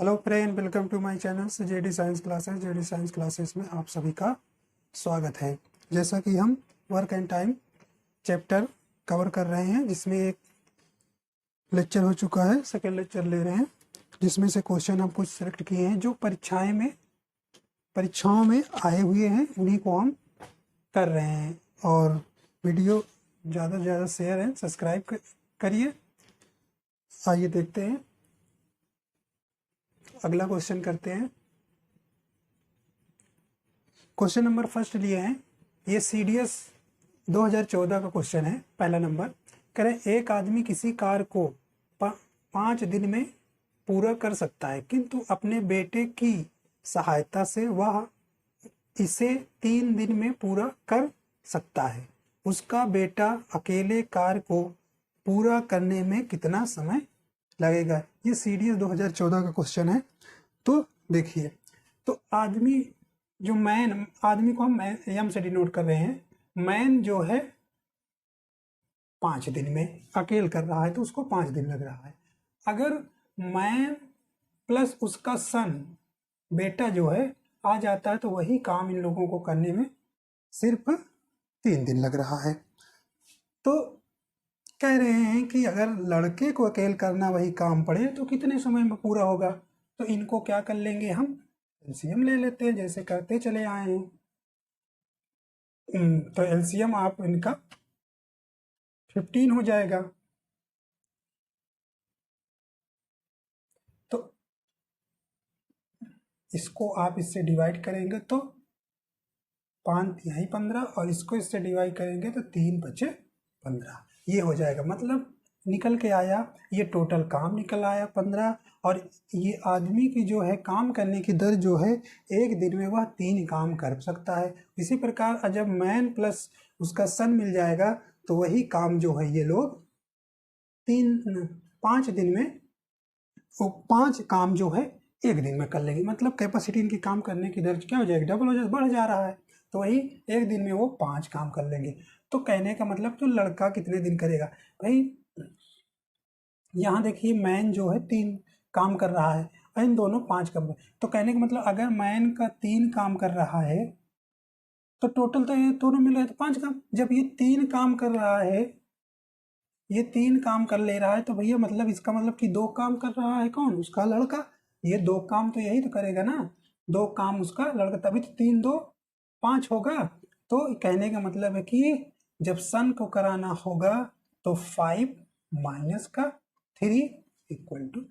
Hello friend, welcome to my channel JD science classes. JD science classes में आप सभी का स्वागत है। जैसा कि हम work and time chapter cover कर रहे हैं, जिसमें एक लेक्चर हो चुका है, सेकेंड लेक्चर ले रहे हैं, जिसमें से क्वेश्चन हम कुछ सेलेक्ट किए हैं जो परीक्षाओं में आए हुए हैं, उन्हीं को हम कर रहे हैं। और वीडियो ज़्यादा से ज़्यादा शेयर एंड सब्सक्राइब करिए। आइए देखते हैं, अगला क्वेश्चन करते हैं। क्वेश्चन नंबर फर्स्ट लिए हैं, ये CDS 2014 का क्वेश्चन है। पहला नंबर कह रहे एक आदमी किसी कार्य को 5 दिन में पूरा कर सकता है, किंतु अपने बेटे की सहायता से वह इसे 3 दिन में पूरा कर सकता है। उसका बेटा अकेले कार्य को पूरा करने में कितना समय लगेगा? ये CDS 2014 का क्वेश्चन है। तो देखिए, तो आदमी जो मैन, आदमी को हम एम से डिनोट कर रहे हैं। मैन जो है 5 दिन में अकेले कर रहा है, तो उसको 5 दिन लग रहा है। अगर मैन प्लस उसका सन, बेटा जो है, आ जाता है, तो वही काम इन लोगों को करने में सिर्फ 3 दिन लग रहा है। तो कह रहे हैं कि अगर लड़के को अकेले करना वही काम पड़े तो कितने समय में पूरा होगा? तो इनको क्या कर लेंगे, हम एलसीएम ले लेते हैं, जैसे करते चले आए हैं। तो एलसीएम आप इनका 15 हो जाएगा। तो इसको आप इससे डिवाइड करेंगे तो 5 तिहाई 15, और इसको इससे डिवाइड करेंगे तो 3 बचे 15, ये हो जाएगा। मतलब निकल के आया, ये टोटल काम निकल आया 15, और ये आदमी की जो है काम करने की दर जो है, एक दिन में वह 3 काम कर सकता है। इसी प्रकार जब मैन प्लस उसका सन मिल जाएगा, तो वही काम जो है ये लोग 5 दिन में, वो 5 काम जो है एक दिन में कर लेंगे। मतलब कैपेसिटी इनकी काम करने की दर क्या हो जाएगी, डबल हो जाए, बढ़ जा रहा है। तो वही एक दिन में वो 5 काम कर लेंगे। तो कहने का मतलब, तो लड़का कितने दिन करेगा भाई? यहाँ देखिए, मैन जो है 3 काम कर रहा है, और इन दोनों 5 काम। तो कहने का मतलब, अगर मैन का 3 काम कर रहा है, तो टोटल तो ये दोनों मिल रहे तो 5 काम। जब ये 3 काम कर रहा है, ये 3 काम कर ले रहा है, तो भैया मतलब इसका मतलब कि 2 काम कर रहा है कौन? उसका लड़का। ये 2 काम तो यही तो करेगा ना, 2 काम उसका लड़का, तभी तो 3 2 5 होगा। तो कहने का मतलब है कि जब सन को कराना होगा, तो 5 माइनस का 3 इक्वल टू,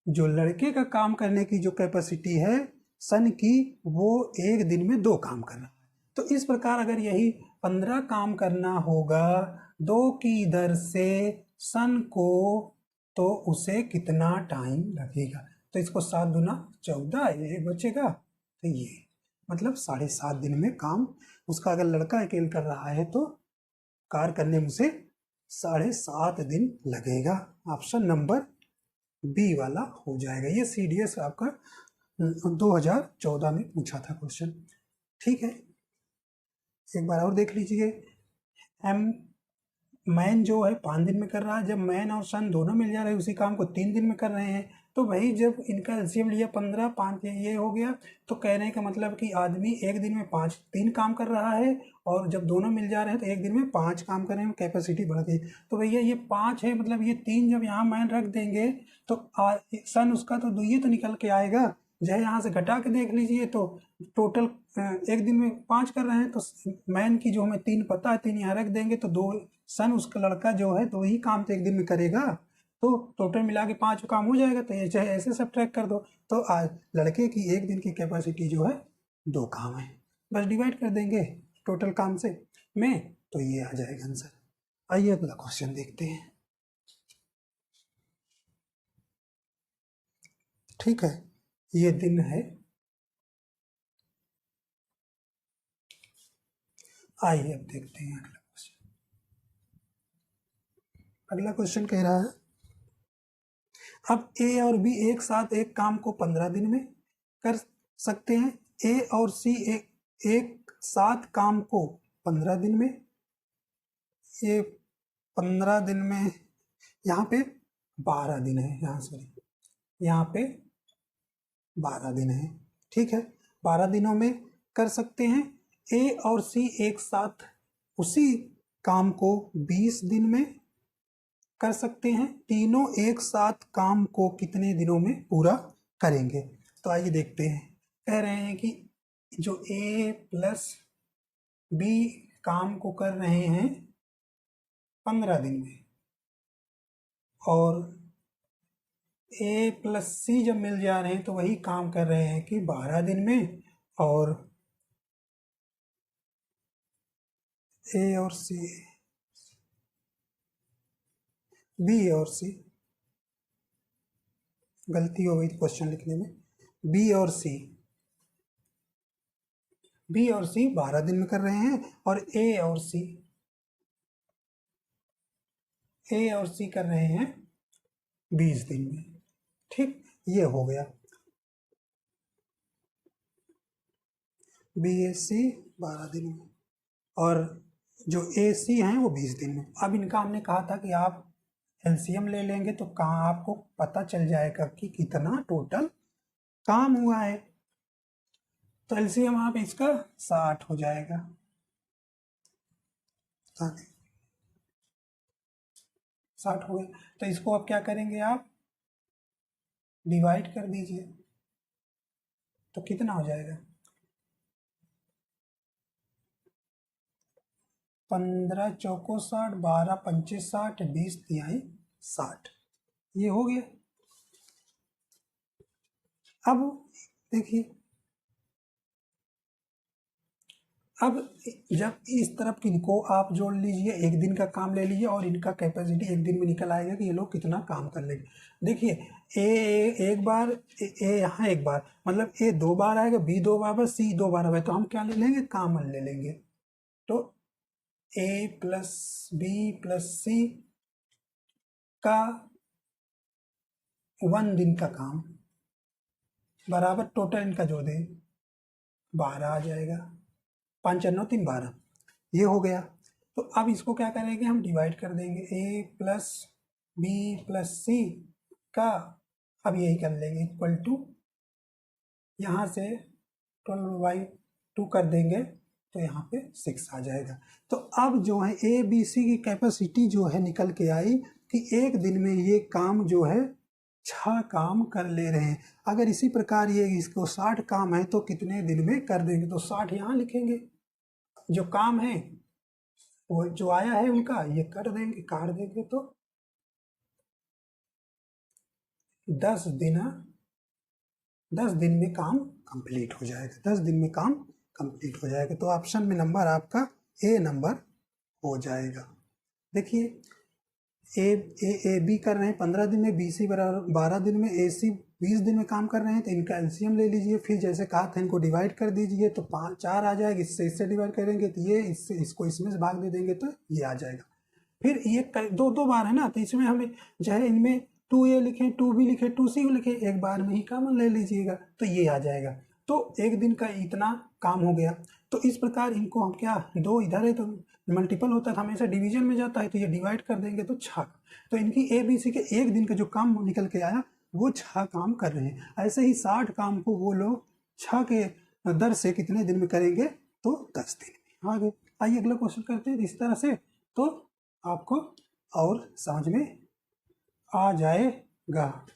जो लड़के का काम करने की जो कैपेसिटी है सन की, वो एक दिन में 2 काम कर रहा है। तो इस प्रकार अगर यही 15 काम करना होगा 2 की दर से सन को, तो उसे कितना टाइम लगेगा? तो इसको 7 दूना 14, ये बचेगा, तो ये मतलब 7.5 दिन में काम उसका, अगर लड़का अकेले कर रहा है तो कार्य करने में उसे 7.5 दिन लगेगा। ऑप्शन नंबर बी वाला हो जाएगा। ये CDS आपका 2014 में पूछा था क्वेश्चन। ठीक है, एक बार और देख लीजिए। एम मैन जो है 5 दिन में कर रहा है, जब मैन और सन दोनों मिल जा रहे हैं, उसी काम को 3 दिन में कर रहे हैं। तो भाई जब इनका एलसीएम लिया 15 5 ये हो गया, तो कहने का मतलब कि आदमी एक दिन में 3 काम कर रहा है, और जब दोनों मिल जा रहे हैं तो एक दिन में 5 काम कर रहे हैं, कैपेसिटी बढ़ गई। तो भैया ये 5 है, मतलब ये 3 जब यहाँ मैन रख देंगे, तो सन उसका तो ये तो निकल के आएगा। चाहे यहाँ से घटा के देख लीजिए, तो टोटल एक दिन में 5 कर रहे हैं, तो मैन की जो हमें 3 पता है, 3 यहाँ रख देंगे, तो 2 सन उसका लड़का जो है, तो वही काम तो एक दिन में करेगा, तो टोटल मिला के 5 काम हो जाएगा। तो ये चाहे ऐसे सब्ट्रैक्ट कर दो, तो आज लड़के की एक दिन की कैपेसिटी जो है 2 काम है, बस डिवाइड कर देंगे टोटल काम से में, तो ये आ जाएगा आंसर। आइए अगला क्वेश्चन देखते हैं। ठीक है, ये दिन है। आइए अब देखते हैं अगला क्वेश्चन। अगला क्वेश्चन कह रहा है, अब ए और बी एक साथ एक काम को 15 दिन में कर सकते हैं। ए और सी एक साथ काम को 15 दिन में, ये 15 दिन में, यहाँ पे 12 दिन है, यहाँ सॉरी यहाँ पे 12 दिन है। ठीक है, 12 दिनों में कर सकते हैं। ए और सी एक साथ उसी काम को 20 दिन में कर सकते हैं। तीनों एक साथ काम को कितने दिनों में पूरा करेंगे? तो आइए देखते हैं। कह रहे हैं कि जो ए प्लस बी काम को कर रहे हैं 15 दिन में, और ए प्लस सी जब मिल जा रहे हैं तो वही काम कर रहे हैं कि 12 दिन में, और ए और सी, बी और सी, गलती हो गई क्वेश्चन लिखने में, बी और सी 12 दिन में कर रहे हैं, और ए और सी कर रहे हैं 20 दिन में। ठीक, ये हो गया बी ए सी 12 दिन में, और जो ए सी हैं वो 20 दिन में। अब इनका हमने कहा था कि आप एलसीएम ले लेंगे तो कहाँ आपको पता चल जाएगा कि कितना टोटल काम हुआ है। तो एलसीएम आप इसका 60 हो जाएगा। 60 हो गया, तो इसको अब क्या करेंगे, आप डिवाइड कर दीजिए, तो कितना हो जाएगा, 15 चौको 60, 12 पंचे 60, 20 तिहाई 60, ये हो गया। अब देखिए, अब जब इस तरफ इनको आप जोड़ लीजिए, एक दिन का काम ले लीजिए, और इनका कैपेसिटी एक दिन में निकल आएगा कि ये लोग कितना काम कर लेंगे। देखिए एक बार, ए यहाँ एक बार, मतलब ए 2 बार आएगा, बी 2 बार, सी 2 बार आएगा, तो हम क्या ले लेंगे, कॉमन ले लेंगे। तो ए प्लस बी प्लस सी का 1 दिन का काम बराबर टोटल इनका जो दे 12 आ जाएगा। 5 9 3 12, ये हो गया। तो अब इसको क्या करेंगे, हम डिवाइड कर देंगे, ए प्लस बी प्लस सी का, अब यही कर लेंगे, इक्वल टू, यहाँ से 12/2 कर देंगे तो यहाँ पे 6 आ जाएगा। तो अब जो है ए बी सी की कैपेसिटी जो है निकल के आई कि एक दिन में ये काम जो है 6 काम कर ले रहे हैं। अगर इसी प्रकार ये इसको 60 काम है तो कितने दिन में कर देंगे, तो 60 यहाँ लिखेंगे, जो काम है वो जो आया है उनका ये कर देंगे, काट देंगे, तो 10 दिन में काम कंप्लीट हो जाएगा। 10 दिन में काम कंप्लीट हो जाएगा। तो ऑप्शन में नंबर आपका ए नंबर हो जाएगा। देखिए ए बी कर रहे हैं 15 दिन में, बी सी बराबर 12 दिन में, ए सी 20 दिन में काम कर रहे हैं, तो इनका एलसीएम ले लीजिए। फिर जैसे कहा था इनको डिवाइड कर दीजिए, तो 4 आ जाएगा, इससे डिवाइड करेंगे तो ये, इसको इसमें से भाग दे देंगे तो ये आ जाएगा। फिर ये 2 बार है ना, तो इसमें हमें चाहे इनमें 2A लिखें, 2B लिखें, 2C लिखें, एक बार में ही कॉमन ले लीजिएगा तो ये आ जाएगा। तो एक दिन का इतना काम हो गया। तो इस प्रकार इनको हम क्या, 2 इधर है तो मल्टीपल होता है, हमेशा डिवीजन में जाता है, तो ये डिवाइड कर देंगे तो 6। तो इनकी ABC के एक दिन का जो काम निकल के आया वो 6 काम कर रहे हैं। ऐसे ही 60 काम को वो लोग 6 के दर से कितने दिन में करेंगे, तो 10 दिन में। आगे आइए अगला क्वेश्चन करते हैं इस तरह से, तो आपको और समझ में आ जाएगा।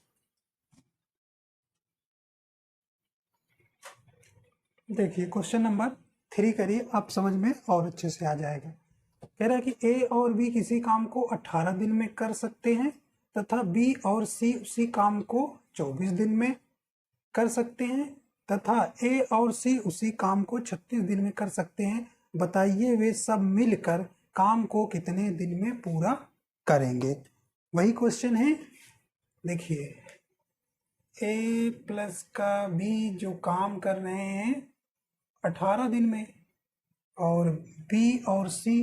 देखिए क्वेश्चन नंबर 3 करिए, आप समझ में और अच्छे से आ जाएगा। कह रहा है कि ए और बी किसी काम को 18 दिन में कर सकते हैं तथा बी और सी उसी काम को 24 दिन में कर सकते हैं तथा ए और सी उसी काम को 36 दिन में कर सकते हैं। बताइए वे सब मिलकर काम को कितने दिन में पूरा करेंगे। वही क्वेश्चन है। देखिए ए प्लस का बी जो काम कर रहे हैं 18 दिन में, और बी और सी,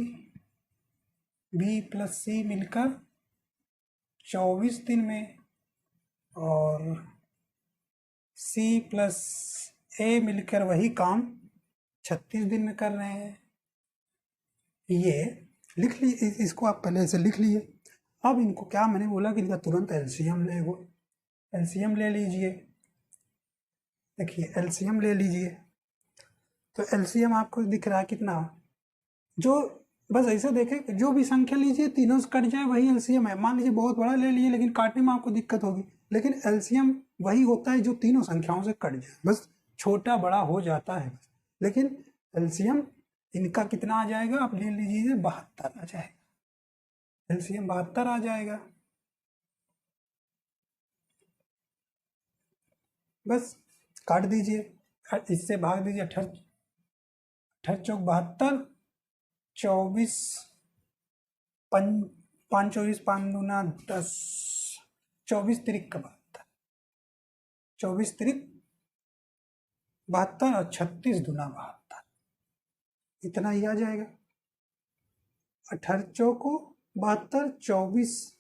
बी प्लस सी मिलकर 24 दिन में, और सी प्लस ए मिलकर वही काम 36 दिन में कर रहे हैं। ये लिख लिए, इसको आप पहले से लिख लिए। अब इनको क्या मैंने बोला कि इनका तुरंत एलसीएम ले, एलसीएम ले लीजिए, देखिए एलसीएम ले लीजिए, तो एलसीएम आपको दिख रहा है कितना, जो बस ऐसे देखें जो भी संख्या लीजिए तीनों से कट जाए वही एलसीएम है। मान लीजिए बहुत बड़ा ले लिए लेकिन काटने में आपको दिक्कत होगी, लेकिन एलसीएम वही होता है जो तीनों संख्याओं से कट जाए, बस छोटा बड़ा हो जाता है बस। लेकिन एलसीएम इनका कितना आ जाएगा, आप ले लीजिए 72 आ जाएगा, एलसीएम 72 आ जाएगा। बस काट दीजिए, इससे भाग दीजिए, 8 24 पाँच 24 5 दूना 10, 24 तिरिक का 72, 24 तिरिक 72 और 36 दूना 72, इतना ही आ जाएगा। 18 चौको 72, 24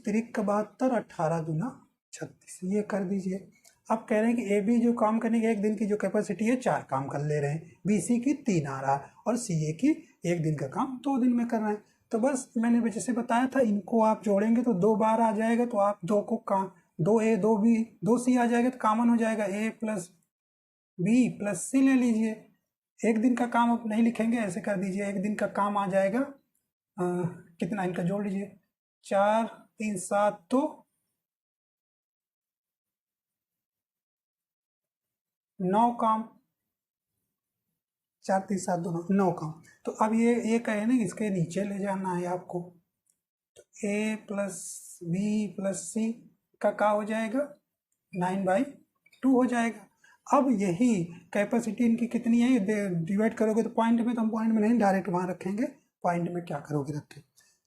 तिरिक का 72, 18 दूना 36, ये कर दीजिए। अब कह रहे हैं कि ए बी जो काम करने की एक दिन की जो कैपेसिटी है 4 काम कर ले रहे हैं, बी सी की 3 आ रहा है और सी ए की एक दिन का काम 2 दिन में कर रहे हैं। तो बस मैंने जैसे बताया था, इनको आप जोड़ेंगे तो 2 बार आ जाएगा, तो आप 2 को काम 2A 2B 2C आ जाएगा तो कॉमन हो जाएगा, A प्लस बी प्लस सी ले लीजिए। एक दिन का काम आप नहीं लिखेंगे, ऐसे कर दीजिए, एक दिन का काम आ जाएगा कितना, इनका जोड़ लीजिए, 4 3 7 तो 9 काम, 4 3 7 दोनों 9 काम। तो अब ये कहे ना इसके नीचे ले जाना है आपको, तो ए प्लस बी प्लस सी का हो जाएगा 9/2 हो जाएगा। अब यही कैपेसिटी इनकी कितनी है, डिवाइड करोगे तो पॉइंट में, तो हम पॉइंट में नहीं डायरेक्ट वहाँ रखेंगे, पॉइंट में क्या करोगे रखें,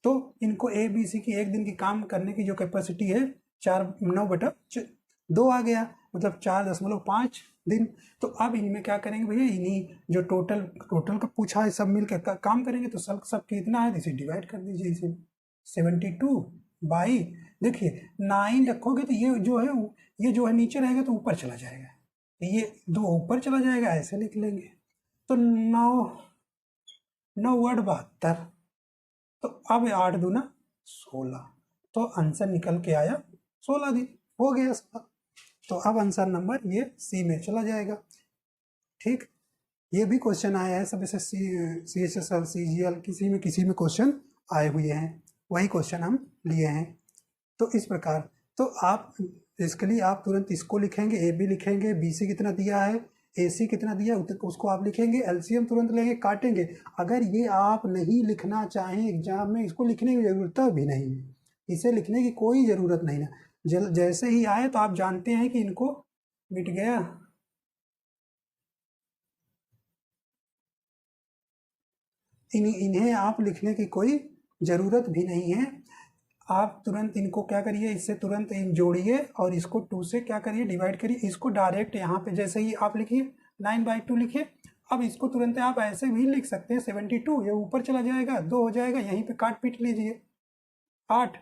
तो इनको ए बी सी की एक दिन की काम करने की जो कैपेसिटी है 9/2 आ गया, मतलब 4.5 दिन। तो अब इनमें क्या करेंगे भैया, इन्हीं जो टोटल का पूछा है सब मिलकर काम करेंगे, तो सब कितना है इसे डिवाइड कर दीजिए, इसे 72 बाई, देखिए 9 रखोगे तो ये जो है नीचे रहेगा तो ऊपर चला जाएगा, ये 2 ऊपर चला जाएगा, ऐसे लिख लेंगे, तो 9 वर्ड 72, तो अब 8 दूना 16, तो आंसर निकल के आया 16 दिन, हो गया इसका। तो अब आंसर नंबर ये सी में चला जाएगा। ठीक, ये भी क्वेश्चन आया है सब ऐसे CHSL CGL किसी में क्वेश्चन आए हुए हैं, वही क्वेश्चन हम लिए हैं। तो इस प्रकार, तो आप इसके लिए आप तुरंत इसको लिखेंगे, ए बी लिखेंगे, बी सी कितना दिया है, ए सी कितना दिया उसको आप लिखेंगे, एलसीएम तुरंत लेंगे, काटेंगे। अगर ये आप नहीं लिखना चाहें एग्जाम में, इसको लिखने की जरूरत भी नहीं है, इसे लिखने की कोई ज़रूरत नहीं है, जैसे ही आए तो आप जानते हैं कि इनको मिट गया, इन्हें आप लिखने की कोई ज़रूरत भी नहीं है। आप तुरंत इनको क्या करिए, इससे तुरंत इन जोड़िए और इसको 2 से क्या करिए डिवाइड करिए, इसको डायरेक्ट यहाँ पे जैसे ही आप लिखिए 9/2 लिखिए। अब इसको तुरंत आप ऐसे भी लिख सकते हैं 72, ये ऊपर चला जाएगा 2 हो जाएगा, यहीं पे काट पीट लीजिए, 8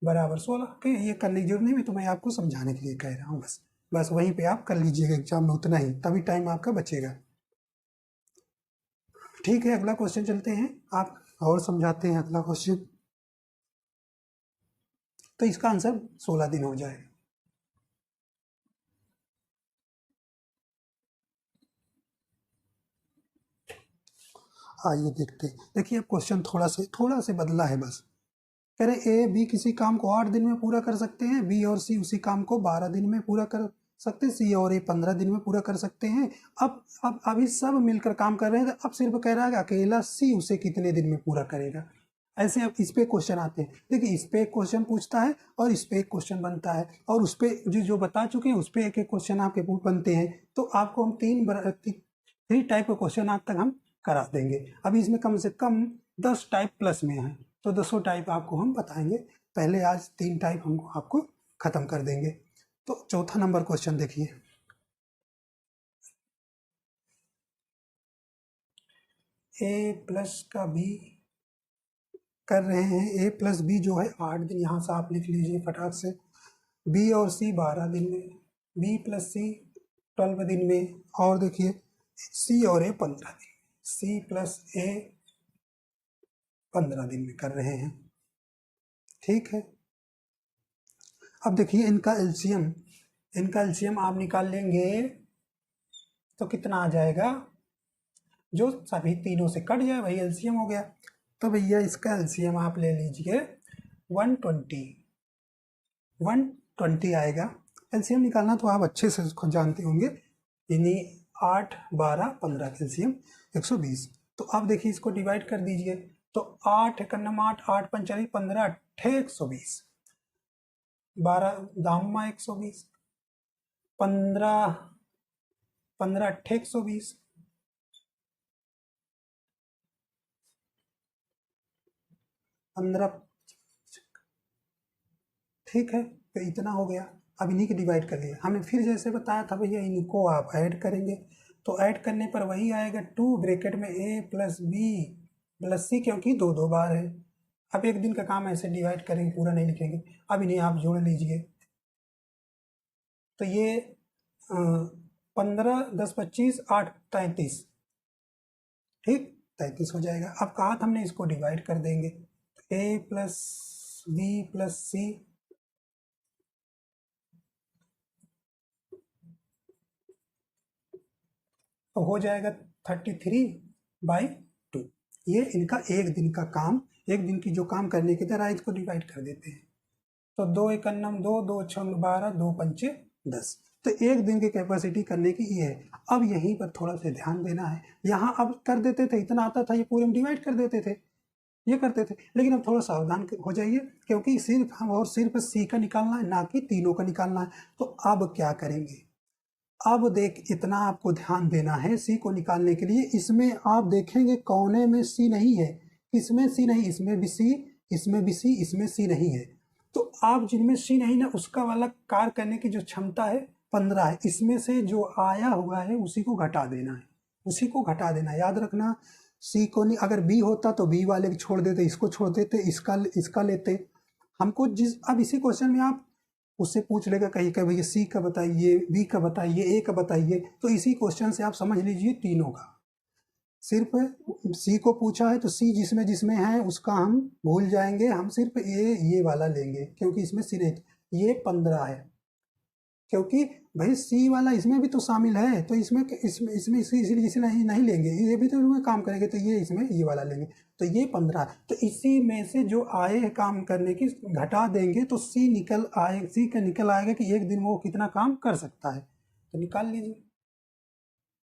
बराबर 16 के, ये करने की जरूरत नहीं, मैं तुम्हें आपको समझाने के लिए कह रहा हूँ, बस वहीं पे आप कर लीजिएगा एग्जाम में, उतना ही, तभी टाइम आपका बचेगा। ठीक है, अगला क्वेश्चन चलते हैं, आप और समझाते हैं अगला क्वेश्चन। तो इसका आंसर 16 दिन हो जाएगा। आइए देखते हैं, देखिए अब क्वेश्चन थोड़ा से बदला है बस। कह रहे ए बी किसी काम को 8 दिन में पूरा कर सकते हैं, बी और सी उसी काम को 12 दिन में पूरा कर सकते हैं, सी और ए 15 दिन में पूरा कर सकते हैं। अब अभी सब मिलकर काम कर रहे हैं, तो अब सिर्फ कह रहा है कि अकेला सी उसे कितने दिन में पूरा करेगा। ऐसे अब इस पे क्वेश्चन आते हैं, देखिए इस पे एक क्वेश्चन पूछता है और इस पे एक क्वेश्चन बनता है, और उस पे जो बता चुके हैं उस पे एक क्वेश्चन आपके बनते हैं। तो आपको हम 3 टाइप के क्वेश्चन आज तक हम करा देंगे। अभी इसमें कम से कम 10 टाइप प्लस में है, तो 10 टाइप आपको हम बताएंगे। पहले आज 3 टाइप हम आपको खत्म कर देंगे। तो चौथा नंबर क्वेश्चन देखिए, ए प्लस का बी कर रहे हैं, ए प्लस बी जो है 8 दिन, यहाँ से आप लिख लीजिए फटाक से, बी और सी 12 दिन में, बी प्लस सी 12 दिन में, और देखिए सी और ए 15 दिन, सी प्लस ए 15 दिन में कर रहे हैं। ठीक है। अब देखिए इनका एलसीएम आप निकाल लेंगे तो कितना आ जाएगा, जो सभी तीनों से कट जाए वही एलसीएम हो गया। तो भैया इसका एलसीएम आप ले लीजिए 120 आएगा। एलसीएम निकालना तो आप अच्छे से खुद जानते होंगे, यानी 8 12 15 एलसीएम 120। तो अब देखिए इसको डिवाइड कर दीजिए, तो 8 एकन्नम 8 8 पंचाली 15 अट्ठे 120, 12 दामा 120, 15 15 अट्ठे 120, 15, ठीक है। तो इतना हो गया। अब इन्हीं के डिवाइड कर लिया हमने, फिर जैसे बताया था भैया इनको आप ऐड करेंगे, तो ऐड करने पर वही आएगा 2 ब्रैकेट में a प्लस बी प्लस सी, क्योंकि दो दो बार है। अब एक दिन का काम ऐसे डिवाइड करेंगे, पूरा नहीं लिखेंगे। अब इन्हें आप जोड़ लीजिए, तो ये 15 10 25 8 33, ठीक 33 हो जाएगा। अब कहा था हमने इसको डिवाइड कर देंगे, a प्लस बी प्लस सी, तो हो जाएगा 33/2। ये इनका एक दिन का काम, एक दिन की जो काम करने की तरह इसको डिवाइड कर देते हैं। तो 2 एकन्नम 2 2 छंग 12 2 पंचे 10। तो एक दिन की कैपेसिटी करने की ये है। अब यहीं पर थोड़ा सा ध्यान देना है, यहाँ अब कर देते थे इतना आता था, ये पूरे में डिवाइड कर देते थे, ये करते थे। लेकिन अब थोड़ा सावधान हो जाइए, क्योंकि सिर्फ हम और सिर्फ सी का निकालना है, ना कि तीनों का निकालना है। तो अब क्या करेंगे, अब देख इतना आपको ध्यान देना है सी को निकालने के लिए। इसमें आप देखेंगे कोने में सी नहीं है, इसमें सी नहीं, इसमें भी सी, इसमें भी सी, इसमें सी नहीं है। तो आप जिनमें सी नहीं ना, उसका वाला कार्य करने की जो क्षमता है 15 है। इसमें से जो आया हुआ है उसी को घटा देना है, उसी को घटा देना है। याद रखना, सी को नहीं, अगर बी होता तो बी वाले को छोड़ देते, इसको छोड़ देते, इसका लेते। हमको जिस, अब इसी क्वेश्चन में आप उससे पूछ लेगा कहीं का भैया सी का बताइए, बी का बताइए, ए का बताइए। तो इसी क्वेश्चन से आप समझ लीजिए तीनों का। सिर्फ सी को पूछा है तो सी जिसमें जिसमें है उसका हम भूल जाएंगे, हम सिर्फ ये वाला लेंगे, क्योंकि इसमें सी नहीं। ये 15 है, क्योंकि भाई सी वाला इसमें भी तो शामिल है, तो इसमें इसमें इसमें इसलिए इसे नहीं लेंगे, ये भी तो इसमें काम करेंगे, तो ये इसमें ये वाला लेंगे। तो ये 15, तो इसी में से जो आए काम करने की घटा देंगे, तो सी निकल आए, सी का निकल आएगा कि एक दिन में वो कितना काम कर सकता है। तो निकाल लीजिए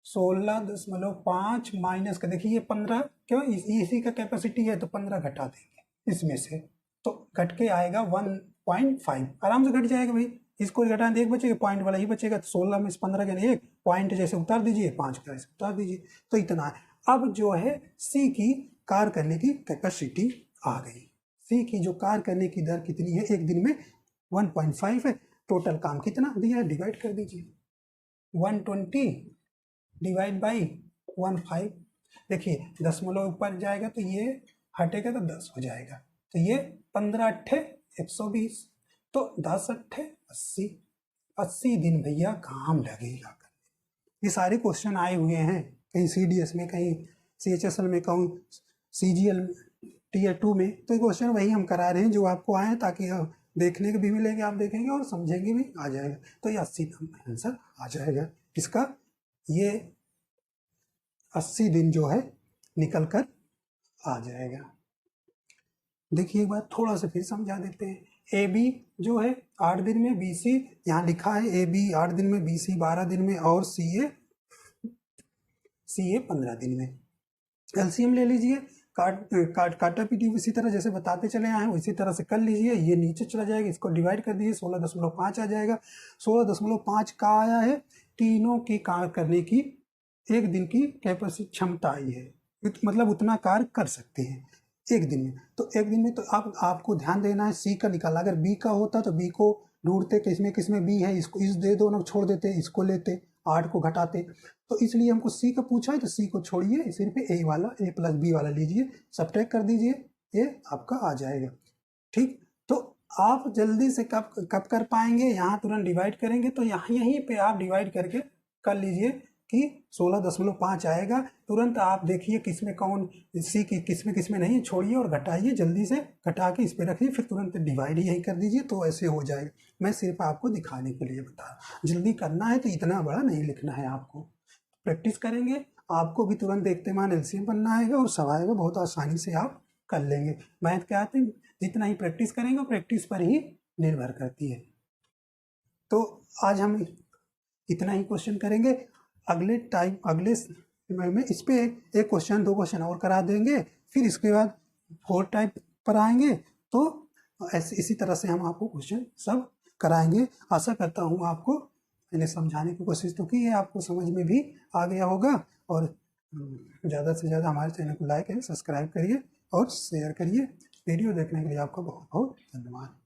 16.5 माइनस का, देखिए ये 15, क्यों इसी का कैपेसिटी है तो 15 घटा देंगे इसमें से, तो घट के आएगा 1.5, आराम से घट जाएगा भाई। इसको घटा दे, एक बचेगा, पॉइंट वाला ही बचेगा। तो 16 में 15 के एक पॉइंट जैसे उतार दीजिए, 5 का ऐसे उतार दीजिए, तो इतना है। अब जो है सी की कार्य करने की कैपेसिटी आ गई। सी की जो कार्य करने की दर कितनी है, एक दिन में 1.5 है। टोटल काम कितना दिया है, डिवाइड कर दीजिए, 120 डिवाइड बाई 15। देखिए दशमलव ऊपर जाएगा तो ये हटेगा तो 10 हो जाएगा, तो ये 15 अट्ठे 120, तो 10 अट्ठे 80, 80 दिन भैया काम लगेगा करने। ये सारे क्वेश्चन आए हुए हैं कहीं CDS में, कहीं CHSL में, कहीं CGL Tier 2 में। तो ये क्वेश्चन वही हम करा रहे हैं जो आपको आए, ताकि देखने के भी मिलेंगे, आप देखेंगे और समझेंगे भी, आ जाएगा। तो ये 80 आंसर आ जाएगा इसका। ये 80 दिन जो है निकल कर आ जाएगा। देखिए एक बार थोड़ा सा फिर समझा देते हैं। ए बी जो है 8 दिन में, बी सी यहाँ लिखा है, ए बी 8 दिन में, बी सी 12 दिन में, और सी ए 15 दिन में। एलसीएम ले लीजिए, काटा पीटी इसी तरह जैसे बताते चले आए हैं उसी तरह से कर लीजिए। ये नीचे चला जाएगा, इसको डिवाइड कर दीजिए, 16.5 आ जाएगा। 16.5 का आया है, तीनों की कार्य करने की एक दिन की कैपेसिटी क्षमता आई है, मतलब उतना कार्य कर सकते हैं एक दिन में। तो एक दिन में तो आपको ध्यान देना है, सी का निकालना। अगर बी का होता तो बी को ढूंढते, किसमें बी है, इसको इस दे दो ना, छोड़ देते, इसको लेते, 8 को घटाते। तो इसलिए हमको सी का पूछा है, तो सी को छोड़िए, सिर्फ ए वाला, ए प्लस बी वाला लीजिए, सब्ट्रैक्ट कर दीजिए, ये आपका आ जाएगा। ठीक, तो आप जल्दी से कब कर पाएंगे, यहाँ तुरंत डिवाइड करेंगे, तो यहाँ यहीं पे आप डिवाइड करके कर लीजिए। कि 16.5 आएगा, तुरंत आप देखिए किसमें कौन सी की किसमें नहीं, छोड़िए और घटाइए, जल्दी से घटा के इस पर रखिए, फिर तुरंत डिवाइड यही कर दीजिए, तो ऐसे हो जाएगा। मैं सिर्फ आपको दिखाने के लिए बता, जल्दी करना है तो इतना बड़ा नहीं लिखना है आपको। प्रैक्टिस करेंगे, आपको भी तुरंत देखते मान एलसीएम बनना आएगा और सब आएगा, बहुत आसानी से आप कर लेंगे। मैथ क्या आते हैं, जितना ही प्रैक्टिस करेंगे प्रैक्टिस पर ही निर्भर करती है। तो आज हम इतना ही क्वेश्चन करेंगे, अगले में इस पे एक क्वेश्चन 2 क्वेश्चन और करा देंगे, फिर इसके बाद 4 टाइप पर आएंगे। तो ऐसे इसी तरह से हम आपको क्वेश्चन सब कराएंगे। आशा करता हूँ आपको मैंने समझाने की कोशिश तो की है, आपको समझ में भी आ गया होगा। और ज़्यादा से ज़्यादा हमारे चैनल को लाइक एंड सब्सक्राइब करिए और शेयर करिए। वीडियो देखने के लिए आपका बहुत बहुत धन्यवाद।